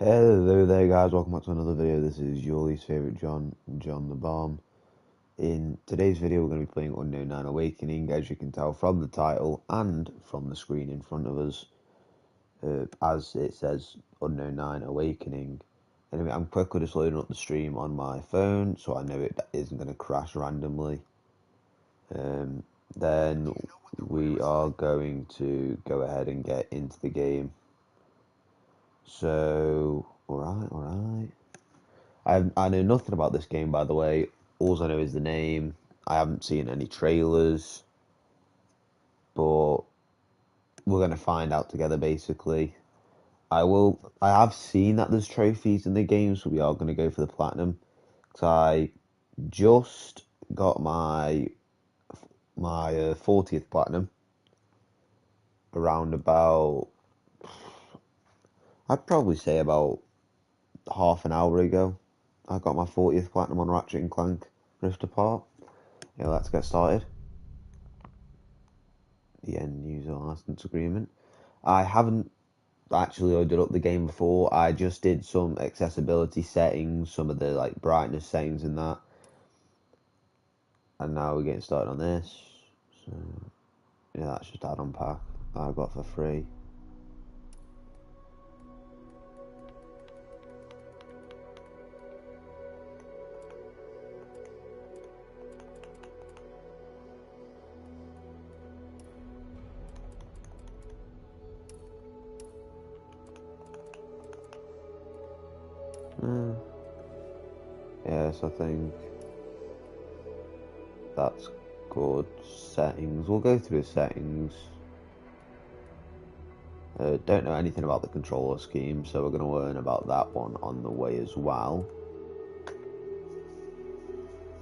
Hello there guys, welcome back to another video. This is your least favourite John the Bomb. In today's video we're going to be playing Unknown 9 Awakening, as you can tell from the title and from the screen in front of us, as it says Unknown 9 Awakening. Anyway, I'm quickly just loading up the stream on my phone so I know it isn't going to crash randomly. Then we are going to go ahead and get into the game. So, alright. I know nothing about this game, by the way. All I know is the name. I haven't seen any trailers, but we're gonna find out together. Basically, I have seen that there's trophies in the game, so we are gonna go for the platinum. Cause I just got my 40th platinum around about. I'd probably say about half an hour ago. I got my 40th platinum on Ratchet and Clank Rift Apart. Yeah, let's get started. The end user license agreement. I haven't actually loaded up the game before. I just did some accessibility settings, some of the like brightness settings and that. And now we're getting started on this. So yeah, that's just add-on pack that I got for free. Yes, I think that's good. Settings. We'll go through the settings. Don't know anything about the controller scheme, so we're going to learn about that one on the way as well.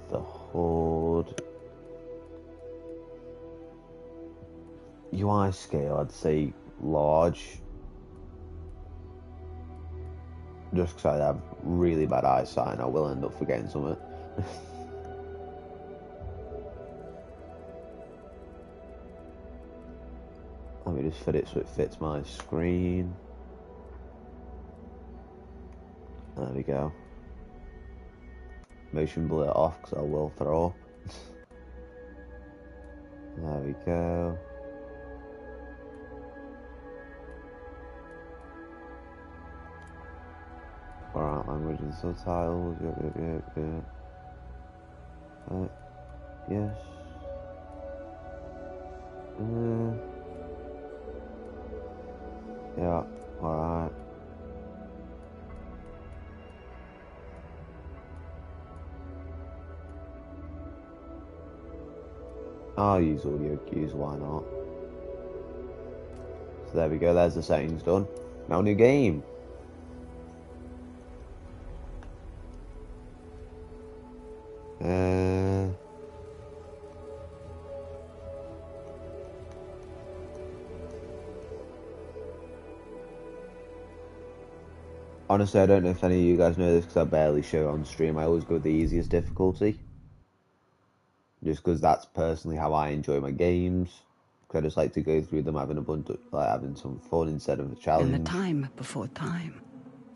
The HUD. UI scale, I'd say large. Just because I have really bad eyesight and I will end up forgetting something. Let me just fit it so it fits my screen. There we go. Motion blur off because I will throw up. There we go. Alright, language and subtitles, yep. Yes. Yeah, alright. I'll use audio cues, why not? So there we go, there's the settings done. Now new game. Honestly, I don't know if any of you guys know this because I barely show it on stream. I always go with the easiest difficulty. Just because that's personally how I enjoy my games. Because I just like to go through them having a bunch of, like, having some fun instead of a challenge. In the time before time,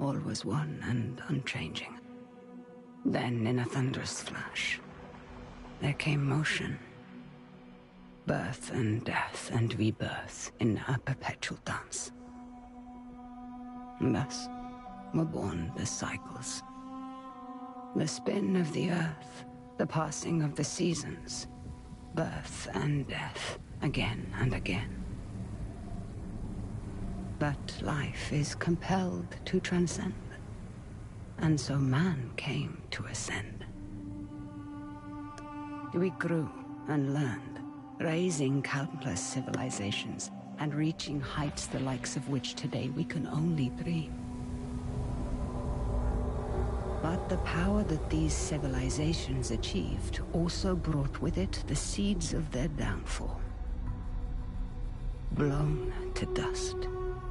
all was one and unchanging. Then, in a thunderous flash, there came motion. Birth and death and rebirth in a perpetual dance. Thus were born the cycles. The spin of the earth, the passing of the seasons, birth and death, again and again. But life is compelled to transcend, and so man came to ascend. We grew and learned, raising countless civilizations and reaching heights the likes of which today we can only dream. But the power that these civilizations achieved also brought with it the seeds of their downfall. Blown to dust,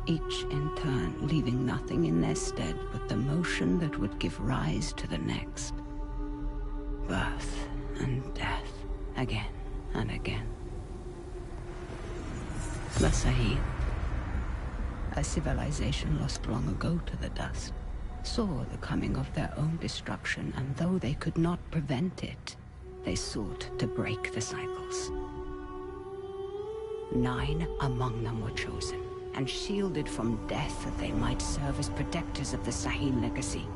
each in turn leaving nothing in their stead but the motion that would give rise to the next. Birth and death, again and again. The Sahib, a civilization lost long ago to the dust, saw the coming of their own destruction, and though they could not prevent it, they sought to break the cycles. 9 among them were chosen, and shielded from death that they might serve as protectors of the Sahin legacy.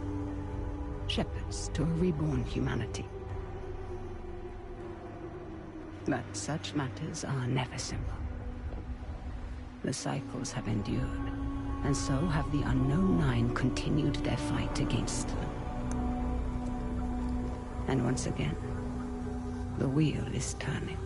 Shepherds to a reborn humanity. But such matters are never simple. The cycles have endured, and so have the unknown 9 continued their fight against them. And once again, the wheel is turning.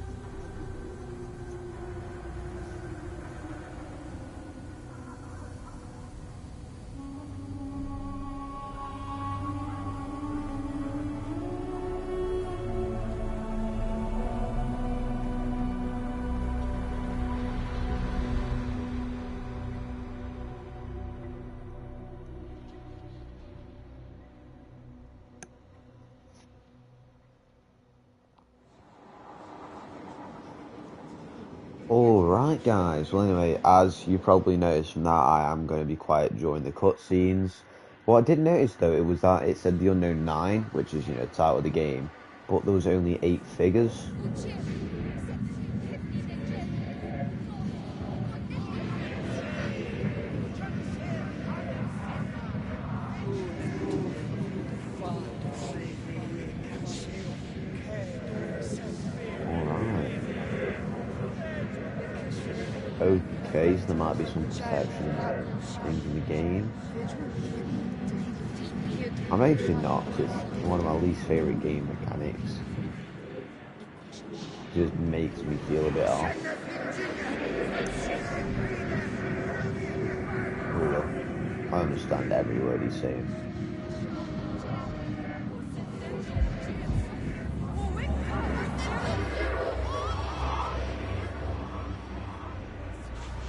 Alright guys, well anyway, as you probably noticed from that, I am going to be quiet during the cutscenes. What I did notice though, it was that it said the unknown 9, which is, you know, the title of the game, but there was only 8 figures. Okay, so there might be some protection things in the game. I'm actually not, because it's one of my least favourite game mechanics. It just makes me feel a bit off. Well, I understand every word he's saying.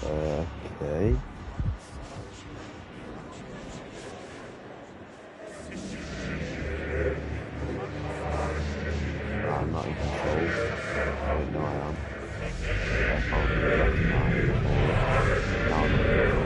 Okay. I'm not in control. Wait, no, I am. I can't really recognize it before. Now I'm in control.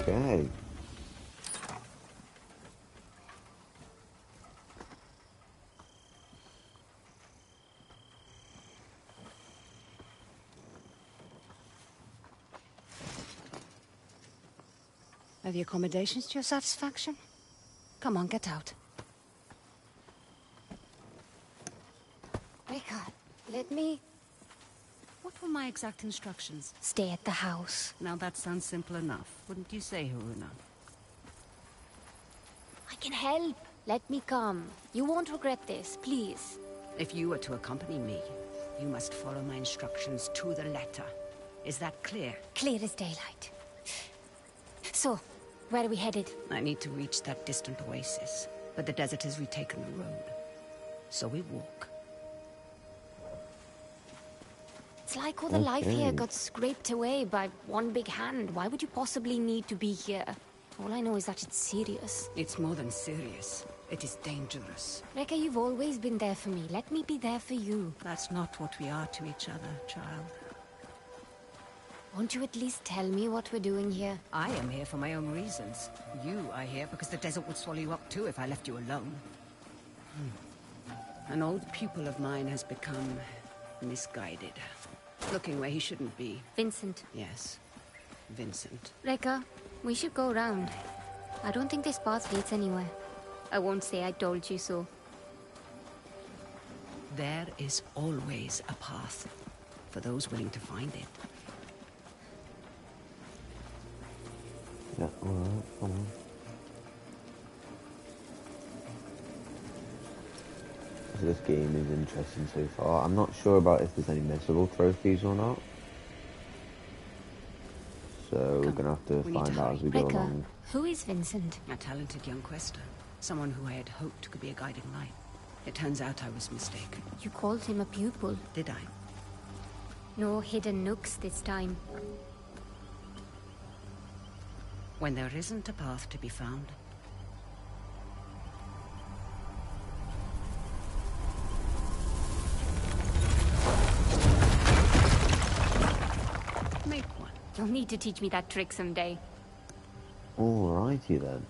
Okay. Are the accommodations to your satisfaction? Come on, get out. Rika, let me... What were my exact instructions? stay at the house. Now that sounds simple enough, wouldn't you say, Haruna? I can help. Let me come. You won't regret this, please. If you are to accompany me, you must follow my instructions to the letter. Is that clear? Clear as daylight. So, where are we headed? I need to reach that distant oasis, but the desert has retaken the road. So we walk. It's like all the life here got scraped away by one big hand. Why would you possibly need to be here? All I know is that it's serious. It's more than serious. It is dangerous. Rekka, you've always been there for me. Let me be there for you. That's not what we are to each other, child. Won't you at least tell me what we're doing here? I am here for my own reasons. You are here because the desert would swallow you up too if I left you alone. An old pupil of mine has become misguided. Looking where he shouldn't be. Vincent. Yes, Vincent. Rekka, we should go round. I don't think this path leads anywhere. I won't say I told you so. There is always a path for those willing to find it. Yeah, alright, come on. So this game is interesting so far. I'm not sure about if there's any missable trophies or not. So we're gonna have to find out as we go Ricker, along. who is Vincent? A talented young quester. Someone who I had hoped could be a guiding light. It turns out I was mistaken. You called him a pupil. Did I? No hidden nooks this time. When there isn't a path to be found. Make one. You'll need to teach me that trick someday. Alrighty then.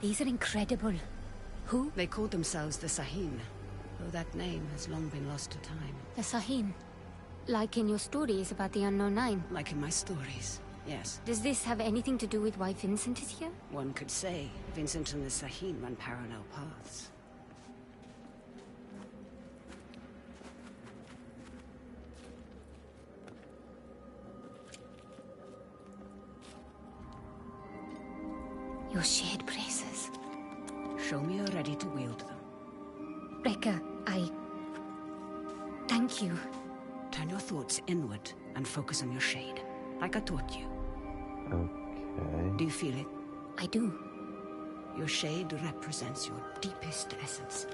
These are incredible. Who? They called themselves the Sahin, though that name has long been lost to time. The Sahin. Like in your stories about the Unknown Nine. Like in my stories, yes. Does this have anything to do with why Vincent is here? One could say Vincent and the Sahin run parallel paths. Your shared braces. Show me you're ready to wield them. Rekka, thank you. Turn your thoughts inward and focus on your shade, like I taught you. Okay. Do you feel it? I do. Your shade represents your deepest essence.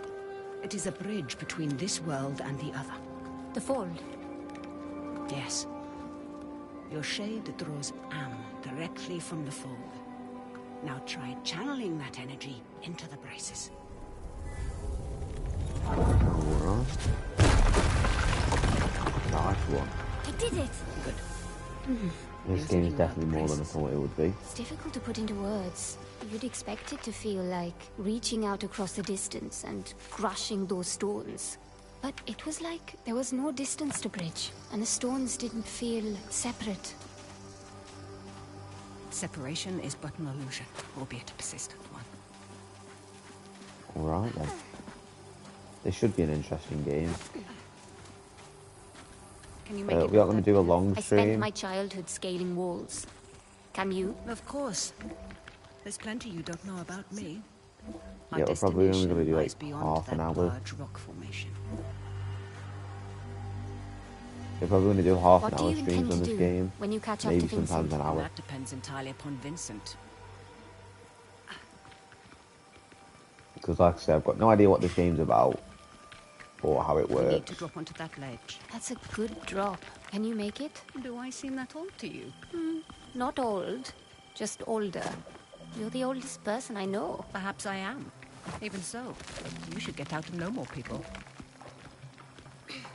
It is a bridge between this world and the other. The fold. Yes. Your shade draws Am directly from the fold. Now try channeling that energy into the braces. Alright. Nice one. I did it! Good. This game is definitely more than I thought it would be. It's difficult to put into words. You'd expect it to feel like reaching out across the distance and crushing those stones. But it was like there was no distance to bridge, and the stones didn't feel separate. Separation is but an illusion, albeit a persistent one. Alright then. This should be an interesting game. Can you make it We are going to look do a like long I spent stream. my childhood scaling walls. Can you? that? Of course. There's plenty you don't know about me. My Yeah, we're probably only destination gonna do, like, lies beyond half an that hour. large rock formation. We're probably going to do half What an do hour you streams intend on to this do game. when you catch up Maybe to Vincent? sometimes an hour. That depends entirely upon Vincent. Because like I said, I've got no idea what this game's about. Or how it We need works. to drop onto that ledge. That's a good drop. Can you make it? Do I seem that old to you? Not old, just older. You're the oldest person I know. Perhaps I am. Even so, you should get out and know more people.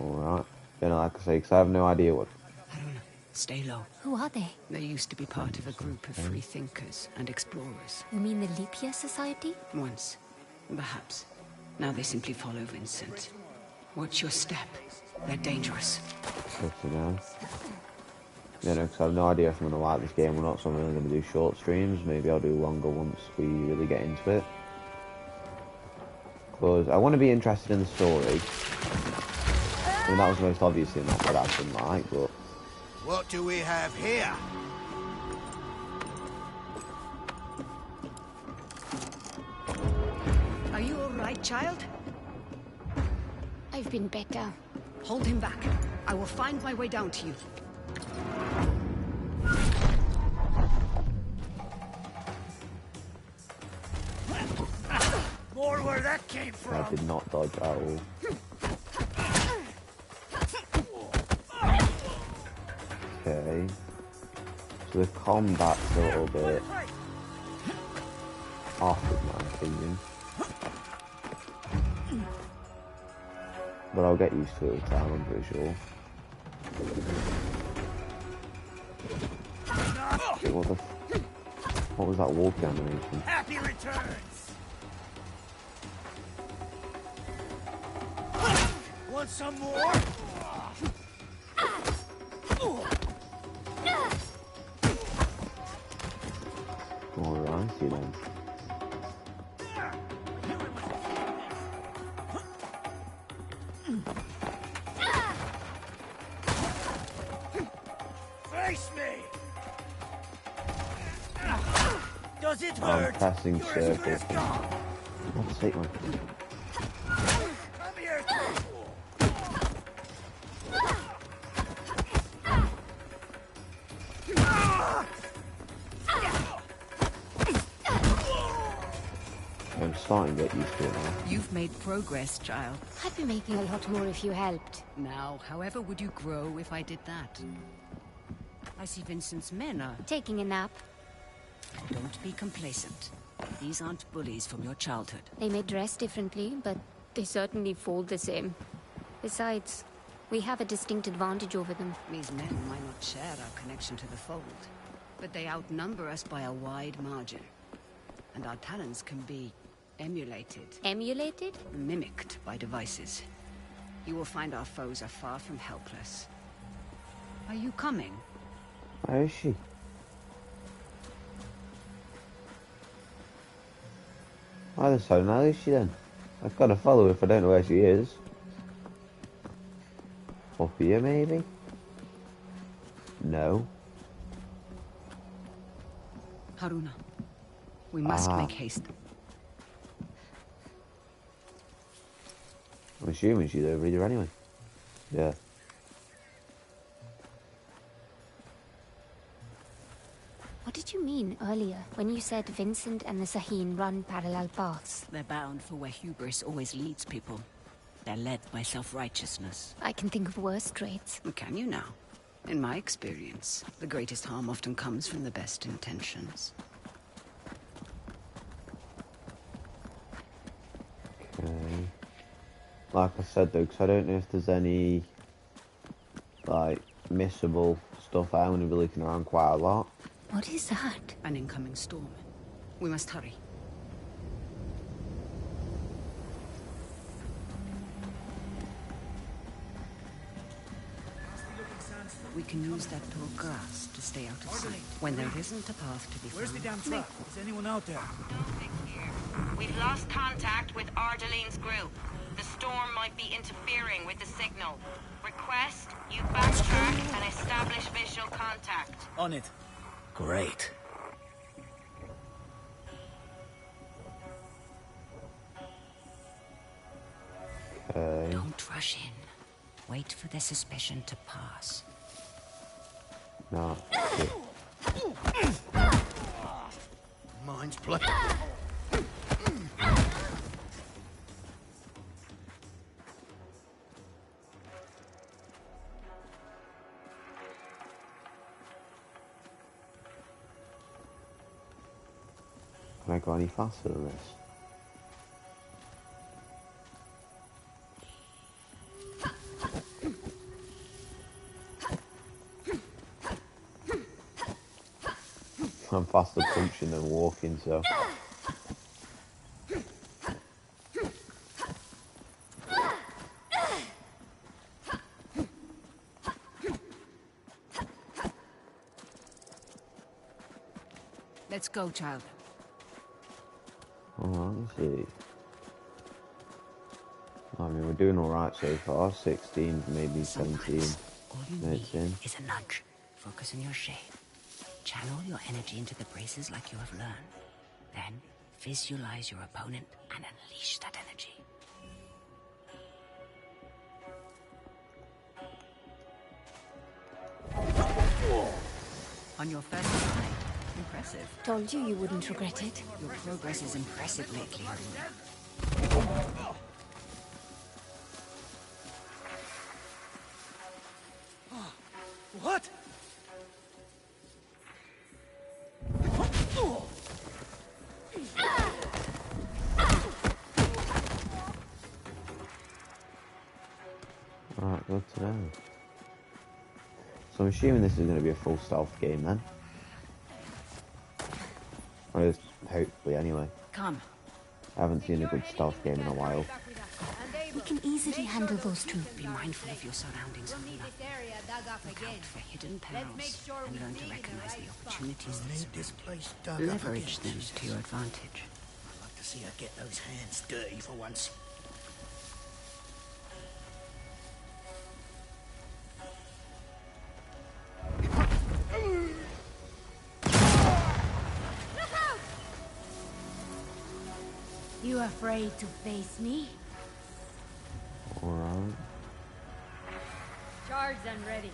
Alright. Then like I say, because I have no idea what... Stay low. Who are they? They used to be part of a group of free thinkers and explorers. You mean the Lipia Society? Once, perhaps. Now they simply follow Vincent. Watch your step. They're dangerous. Good to know. You know, because I have no idea if I'm going to like this game or not, so I'm only going to do short streams. Maybe I'll do longer once we really get into it. Because I want to be interested in the story. I mean, that was the most obvious thing that I didn't like, but... What do we have here? Are you all right, child? I've been better. Hold him back. I will find my way down to you. More where that came I from. did not dodge at all. Okay. So the combat's a little bit off in my opinion. But I'll get used to it with time, I'm pretty sure. Okay, what was that walking animation? Happy returns. Want some more? Alrighty then. Face me. It I'm hurt. pressing You're circle. stiff dog. What's it, man? Come here. I'm starting to get used to it now. You've made progress, child. I'd be making a lot more if you helped. Now, however would you grow if I did that? I see Vincent's men are... Taking a nap. Don't be complacent. These aren't bullies from your childhood. They may dress differently, but they certainly fold the same. Besides, we have a distinct advantage over them. These men might not share our connection to the fold, but they outnumber us by a wide margin. And our talents can be emulated. Emulated? Mimicked by devices. You will find our foes are far from helpless. Are you coming? Where is she? Why the hell now is she then? I've got to follow her if I don't know where she is. Up here maybe? No. Haruna, we must make haste. I'm assuming she's over here anyway. Yeah. What did you mean earlier when you said Vincent and the Sahin run parallel paths? They're bound for where hubris always leads people. They're led by self-righteousness. I can think of worse traits. Can you now? In my experience, the greatest harm often comes from the best intentions. Okay. Like I said though, 'cause I don't know if there's any like missable stuff. I'm going to be looking around quite a lot. What is that? An incoming storm. We must hurry. We can use that tall grass to stay out of sight when there isn't a path to be found. Where's the damn truck? Is anyone out there? Nothing here. We've lost contact with Ardeline's group. The storm might be interfering with the signal. Request you backtrack and establish visual contact. On it. Great. Okay. Don't rush in. Wait for the suspicion to pass. No. Mine's blood. Can I go any faster than this? I'm faster punching than walking, so... Let's go, child. Alright, let's see. I mean, we're doing alright so far. 16, maybe 17 All you minutes need in. is a nudge. Focus on your shape. Channel your energy into the braces like you have learned. Then, visualize your opponent and unleash that energy. On your first strike. Impressive. Told you wouldn't regret it. Your progress is impressive lately, Haruna. What? Alright, good to know. So I'm assuming this is going to be a full stealth game then. Or at least, hopefully anyway. Come. I haven't seen a good stealth game in a while. We can easily handle those two. Be mindful of your surroundings, Haruna. Look out for hidden perils and learn to recognize the opportunities that Need surround this you. place dug up Leverage again. them to your advantage. I'd like to see her get those hands dirty for once. You afraid to face me? Alright. Charged and ready.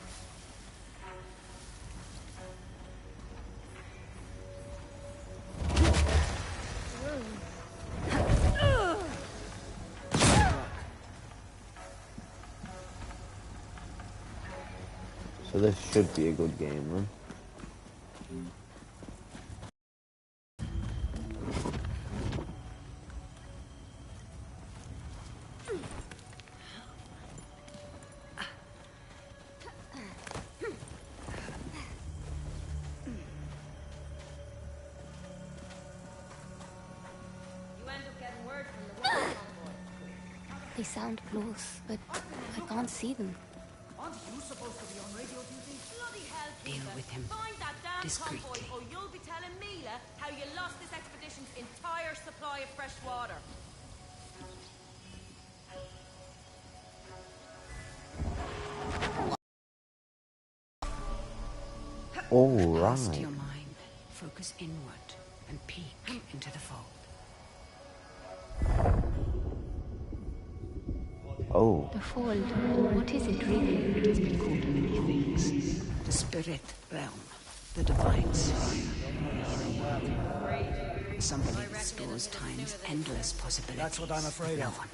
So this should be a good game then. They sound close, but I can't see them. Aren't you supposed to be on radio duty? Bloody hell, Deal Peter. with him Find that damn discreetly. convoy, or you'll be telling Mila how you lost this expedition's entire supply of fresh water. Cast Alright. your mind, focus inward, and peek into the fold. Oh. The fold. What is it really? It has been called many things. The spirit realm, the divine sphere, the hidden world. Some believe it stores time's endless possibilities. That's what I'm afraid No of. one,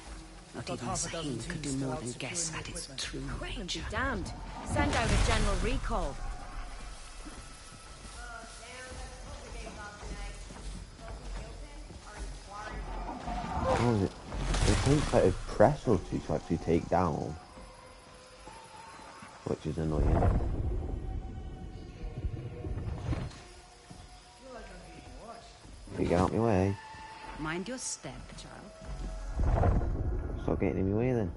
not Got even half a dozen Saheen, could do teams more still than out guess securing at its equipment. true Equipment be nature. damned. Send out a general recall. Oh, it takes like a press or two to actually take down. Which is annoying. You get out my way. Mind your step, child. Stop getting in my way then.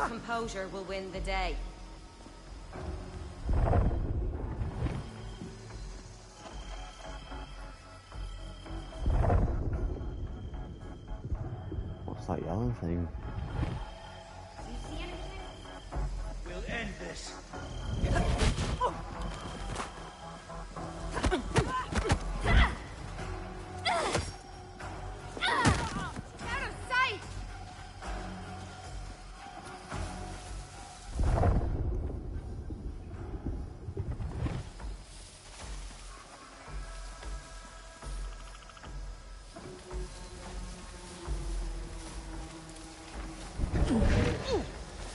Composure will win the day. What's that yellow thing? We'll end this. Out of sight!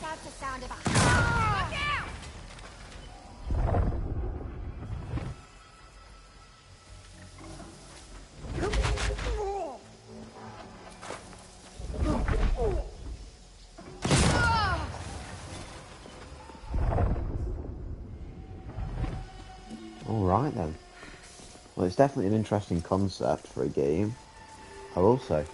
That's the sound of a... Look out! Alright then. Well, it's definitely an interesting concept for a game, I will say.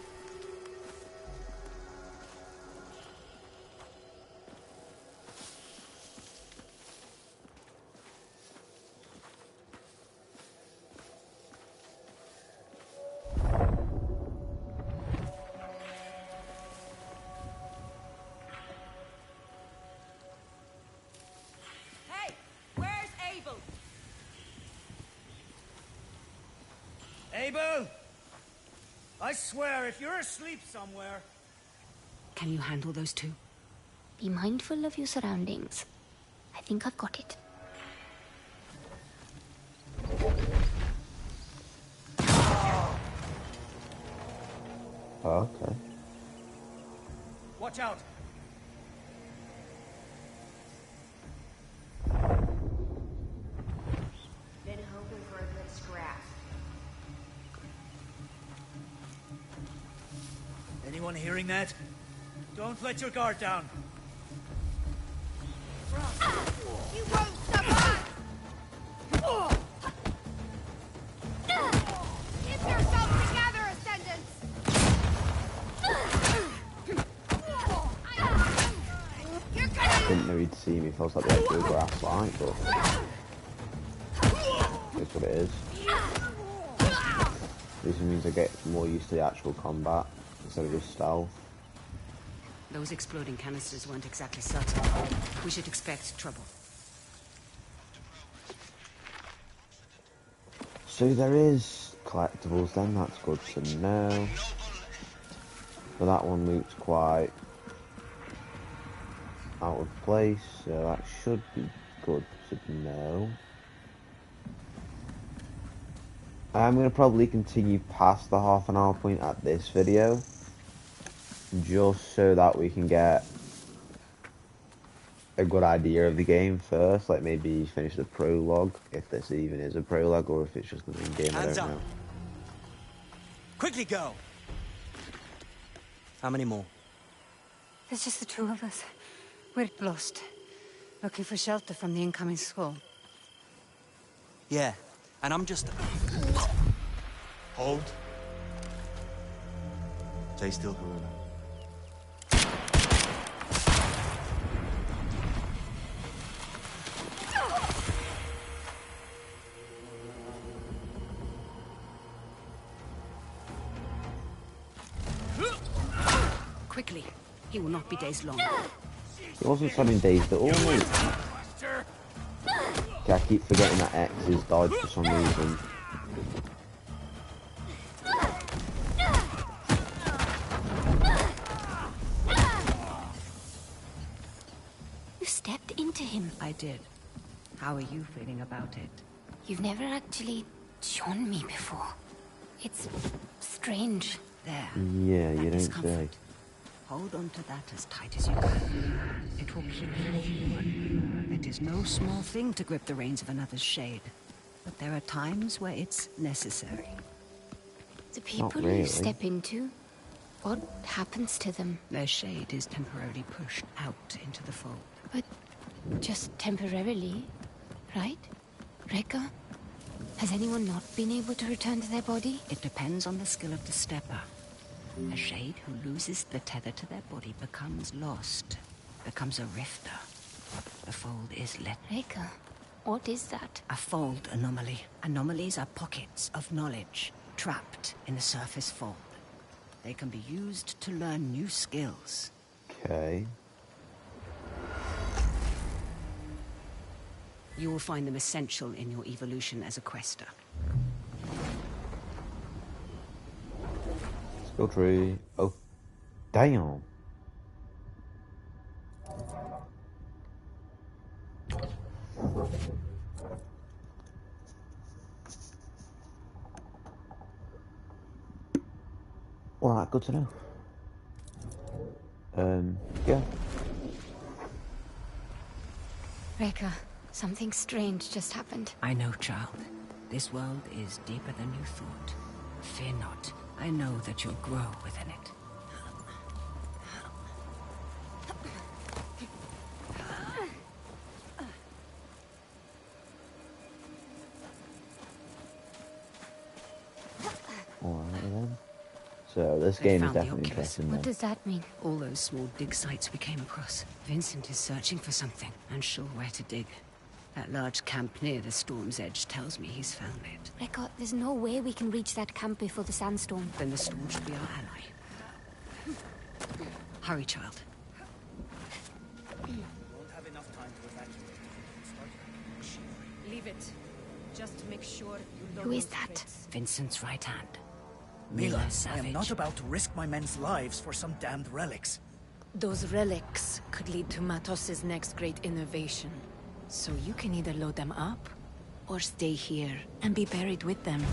Hey, where's Abel? Abel! I swear, if you're asleep somewhere... Can you handle those two? Be mindful of your surroundings. I think I've got it. Okay. Watch out! Been hoping for a good scrap. Anyone hearing that? Don't let your guard down. You won't survive! Get yourself together, Ascendants! You're gonna... Didn't know he'd see me if I was like the edge of the grass light, but it's what it is. This means I get more used to the actual combat instead of just stealth. Those exploding canisters weren't exactly subtle. We should expect trouble. So there is collectibles then, that's good to know. But that one looks quite out of place, so that should be good to know. I'm going to probably continue past the half-an-hour point at this video, just so that we can get a good idea of the game first, like maybe finish the prologue, if this even is a prologue, or if it's just the main game, I don't know. Quickly go! How many more? There's just the two of us. We're lost. Looking for shelter from the incoming squall. Yeah, and I'm just... Hold. Stay still, Karuna. Quickly. He will not be dazed long. He wasn't sounding dazed at all, mate. Okay, I keep forgetting that X is dodge for some reason. You stepped into him. I did. How are you feeling about it? You've never actually shown me before. It's strange. There. Yeah, you don't say. Discomfort. Hold on to that as tight as you can. It will keep you human. It is no small thing to grip the reins of another's shade. But there are times where it's necessary. The people really. you step into, what happens to them? Their shade is temporarily pushed out into the fold. But just temporarily, right? Rekka? Has anyone not been able to return to their body? It depends on the skill of the stepper. A shade who loses the tether to their body becomes lost, becomes a rifter. The fold is let. Rekka, what is that? A fold anomaly. Anomalies are pockets of knowledge trapped in the surface fold. They can be used to learn new skills. Okay. You will find them essential in your evolution as a quester. Skill tree. Oh, damn. Alright, good to know. Yeah. Rekka, something strange just happened. I know, child. This world is deeper than you thought. Fear not. I know that you'll grow within it. Alright then. So this They game is found the definitely Oculus. interesting What then. does that mean? All those small dig sites we came across. Vincent is searching for something, unsure where to dig. That large camp near the storm's edge tells me he's found it. Rekka, there's no way we can reach that camp before the sandstorm. Then the storm should be our ally. Hurry, child. Won't have enough time to evacuate. Leave it. Just to make sure you know Who is those that? tricks. Vincent's right hand. Mila, I Savage. am not about to risk my men's lives for some damned relics. Those relics could lead to Matos's next great innovation. So you can either load them up, or stay here and be buried with them.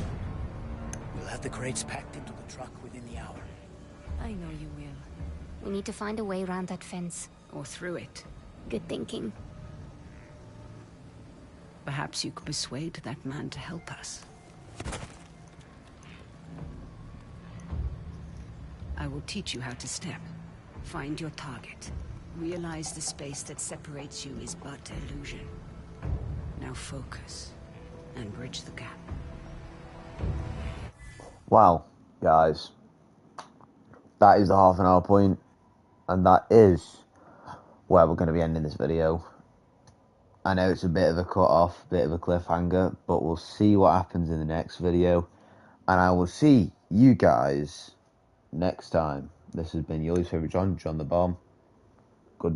We'll have the crates packed into the truck within the hour. I know you will. We need to find a way around that fence. Or through it. Good thinking. Perhaps you could persuade that man to help us. I will teach you how to step. Find your target. Realize the space that separates you is but illusion. Now focus and bridge the gap. Wow, guys. That is the half-an-hour point, and that is where we're going to be ending this video. I know it's a bit of a cut-off, bit of a cliffhanger, but we'll see what happens in the next video. and I will see you guys next time. This has been your least favourite John the Bomb.